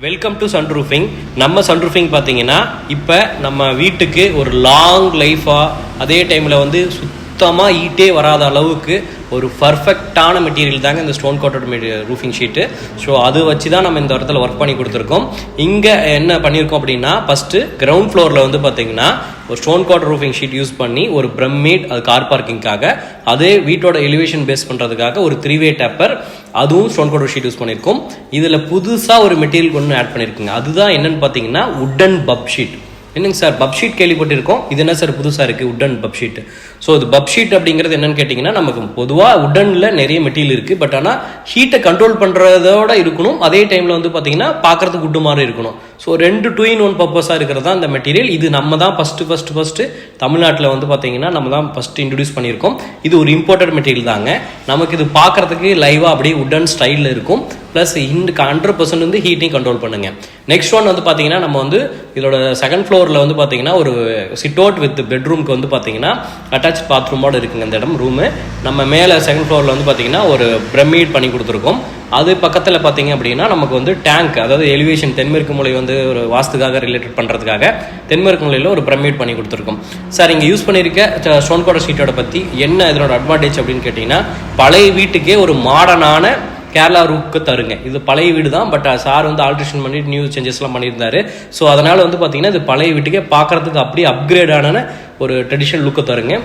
Welcome to சன்ரூஃபிங். நம்ம சன்ரூஃபிங் பார்த்தீங்கன்னா இப்போ நம்ம வீட்டுக்கு ஒரு லாங் லைஃபாக அதே டைமில் வந்து சுத்தமாக ஈட்டே வராத அளவுக்கு ஒரு பர்ஃபெக்டான மெட்டீரியல் தாங்க இந்த stone coated roofing sheet. So அது வச்சு தான் நம்ம இந்த இடத்துல ஒர்க் பண்ணி கொடுத்துருக்கோம். இங்கே என்ன பண்ணியிருக்கோம் அப்படின்னா, ஃபஸ்ட்டு கிரவுண்ட் ஃப்ளோரில் வந்து பார்த்தீங்கன்னா ஒரு stone coated roofing sheet use பண்ணி ஒரு பிரமிட், அது கார் பார்க்கிங்காக, அதே வீட்டோட எலிவேஷன் பேஸ் பண்ணுறதுக்காக ஒரு 3-way டேப்பர், அதுவும் ஸ்டோன் கோட்டட் ஷீட் யூஸ் பண்ணியிருக்கோம். இதில் புதுசாக ஒரு மெட்டீரியல் ஒன்று ஆட் பண்ணியிருக்குங்க. அதுதான் என்னன்னு பார்த்தீங்கன்னா உட்டன் பப் ஷீட். என்னங்க சார், பப் ஷீட் கேள்விப்பட்டிருக்கோம், இது என்ன சார் புதுசாக இருக்குது உட்டன் பப் ஷீட்? ஸோ இது பப் ஷீட் அப்படிங்கிறது என்னன்னு கேட்டிங்கன்னா, நமக்கு பொதுவாக உட்டனில் நிறைய மெட்டீரியல் இருக்குது, பட் ஆனால் ஹீட்டை கண்ட்ரோல் பண்ணுறதோட இருக்கணும், அதே டைமில் வந்து பார்த்தீங்கன்னா பார்க்குறதுக்கு உட்டு மாதிரி இருக்கணும். ஸோ 2 2-in-1 பர்பஸாக இருக்கிறது தான் இந்த மெட்டீரியல். இது நம்ம தான் ஃபஸ்ட்டு தமிழ்நாட்டில் வந்து பார்த்தீங்கன்னா நம்ம தான் ஃபஸ்ட்டு இன்ட்ரடியூஸ் பண்ணியிருக்கோம். இது ஒரு இம்போர்ட்டட் மெட்டீரியல் தாங்க. நமக்கு இது பார்க்குறதுக்கு லைவாக அப்படியே உட்டன் ஸ்டைலில் இருக்கும். ப்ளஸ் 100% வந்து ஹீட்டையும் கண்ட்ரோல் பண்ணுங்க. நெக்ஸ்ட் ஒன் வந்து பார்த்தீங்கன்னா, நம்ம வந்து இதோட செகண்ட் ஃப்ளோரில் வந்து பார்த்தீங்கன்னா ஒரு சிட் அவுட் வித் பெட்ரூம்க்கு வந்து பார்த்தீங்கன்னா அட்டாச் பாத்ரூமோடு இருக்குங்க இந்த இடம் ரூமு. நம்ம மேலே செகண்ட் ஃப்ளோரில் வந்து பார்த்தீங்கன்னா ஒரு பிரமிட் பண்ணி கொடுத்துருக்கோம். அது பக்கத்தில் பார்த்தீங்க அப்படின்னா நமக்கு வந்து டேங்க், அதாவது எலிவேஷன் தென்மேற்கு மூலை வந்து ஒரு வாஸ்துக்காக ரிலேட்டட் பண்ணுறதுக்காக தென்மேற்கு மூலையில் ஒரு பிரமிட் பண்ணி கொடுத்துருக்கோம். சார் இங்கே யூஸ் பண்ணியிருக்க ஸ்டோன் கோட்டட் ஷீட்டோட பற்றி என்ன இதனோட அட்வான்டேஜ் அப்படின்னு கேட்டிங்கன்னா, பழைய வீட்டுக்கே ஒரு மாடர்னான கேரளா ரூக்கு தருங்க. இது பழைய வீடு தான், பட் சார் வந்து ஆல்ட்ரேஷன் பண்ணிட்டு நியூ சேஞ்சஸ்லாம் பண்ணியிருந்தாரு. ஸோ அதனால் வந்து பார்த்தீங்கன்னா இது பழைய வீட்டுக்கே பார்க்குறதுக்கு அப்படியே அப்கிரேடான ஒரு ட்ரெடிஷனல் லுக்கை தருங்க.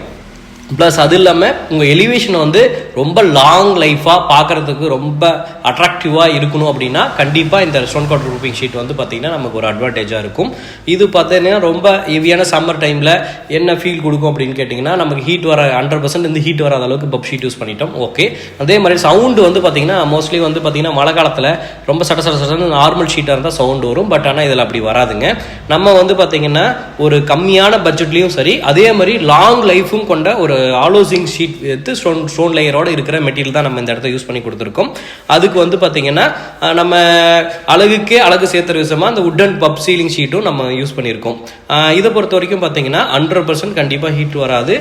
ப்ளஸ் அது இல்லாமல் உங்கள் எலிவேஷனை வந்து ரொம்ப லாங் லைஃபாக பார்க்குறதுக்கு ரொம்ப அட்ராக்டிவாக இருக்கணும் அப்படின்னா கண்டிப்பாக இந்த ஸ்டோன் கோட்டட் ரூஃபிங் ஷீட் வந்து பார்த்திங்கன்னா நமக்கு ஒரு அட்வான்டேஜாக இருக்கும். இது பார்த்தீங்கன்னா ரொம்ப ஹெவியான சம்மர் டைமில் என்ன ஃபீல் கொடுக்கும் அப்படின்னு கேட்டிங்கன்னா, நமக்கு ஹீட் வர 100% இந்த ஹீட் வராத அளவுக்கு பப் ஷீட் யூஸ் பண்ணிட்டோம். ஓகே, அதே மாதிரி சவுண்டு வந்து பார்த்திங்கன்னா மோஸ்ட்லி வந்து பார்த்திங்கன்னா மழை காலத்தில் ரொம்ப சட்ட நார்மல் ஷீட்டாக இருந்தால் சவுண்டு வரும், பட் ஆனால் இதில் அப்படி வராதுங்க. நம்ம வந்து பார்த்திங்கன்னா ஒரு கம்மியான பட்ஜெட்லேயும் சரி, அதே மாதிரி லாங் லைஃபும் கொண்ட ஒரு ஆலோசிங் ஷீட் எடுத்து ஸ்டோன் லேயரோட இருக்கிற மெட்டீரியல் தான் நம்ம இந்த இடத்த யூஸ் பண்ணி கொடுத்துருக்கோம். அதுக்கு வந்து பார்த்தீங்கன்னா நம்ம அழகுக்கே அழகு சேர்த்துற விஷயமா அந்த உட்டன் பப் சீலிங் ஷீட்டும் நம்ம யூஸ் பண்ணியிருக்கோம். இதை பொறுத்த வரைக்கும் பார்த்தீங்கன்னா 100% கண்டிப்பாக ஹீட் வராது.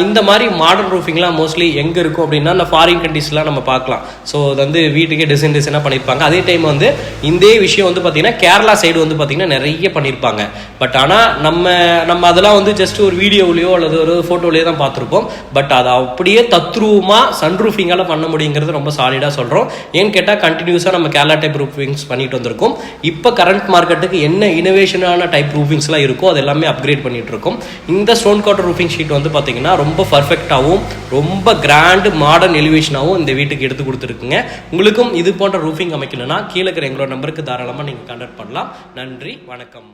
இந்த மாதிரி மாடர்ன் ரூஃபிங்லாம் மோஸ்ட்லி எங்கே இருக்கும் அப்படின்னா இந்த ஃபாரின் கண்ட்ரீஸ்லாம் நம்ம பார்க்கலாம். ஸோ அது வந்து வீட்டுக்கே டிசைனாக பண்ணியிருப்பாங்க. அதே டைம் வந்து இந்த விஷயம் வந்து பார்த்தீங்கன்னா கேரளா சைடு வந்து பார்த்தீங்கன்னா நிறைய பண்ணியிருப்பாங்க. பட் ஆனால் நம்ம அதெல்லாம் வந்து ஜஸ்ட் ஒரு வீடியோவிலையோ அல்லது ஒரு ஃபோட்டோலையோ தான் பார்த்துருப்போம். பட் அதை அப்படியே தத்ரூபமாக சன்ரூஃபிங்கால பண்ண முடியுங்கிறது ரொம்ப சாலிடாக சொல்கிறோம். ஏன்னு கேட்டால் கண்டினியூஸாக நம்ம கேரளா டைப் ரூஃபிங்ஸ் பண்ணிட்டு வந்திருக்கோம். இப்போ கரண்ட் மார்க்கெட்டுக்கு என்ன இனோவேஷனான டைப் ரூஃபிங்ஸ்லாம் இருக்கோ அது எல்லாமே அப்கிரேட் பண்ணிட்டு இருக்கோம். இந்த ஸ்டோன் கோட்டட் ரூஃபிங் ஷீட் வந்து பார்த்தீங்கன்னா ரொம்ப பர்ஃபெக்டாகவும் ரொம்ப கிராண்ட் மாடர்ன் எலிவேஷனாகவும் இந்த வீட்டுக்கு எடுத்து கொடுத்துருக்குங்க. உங்களுக்கும் இது போன்ற ரூஃபிங் அமைக்கணும்னா கீழே இருக்கிற எங்களோட நம்பருக்கு தாராளமாக நீங்கள் கான்டாக்ட் பண்ணலாம். நன்றி, வணக்கம்.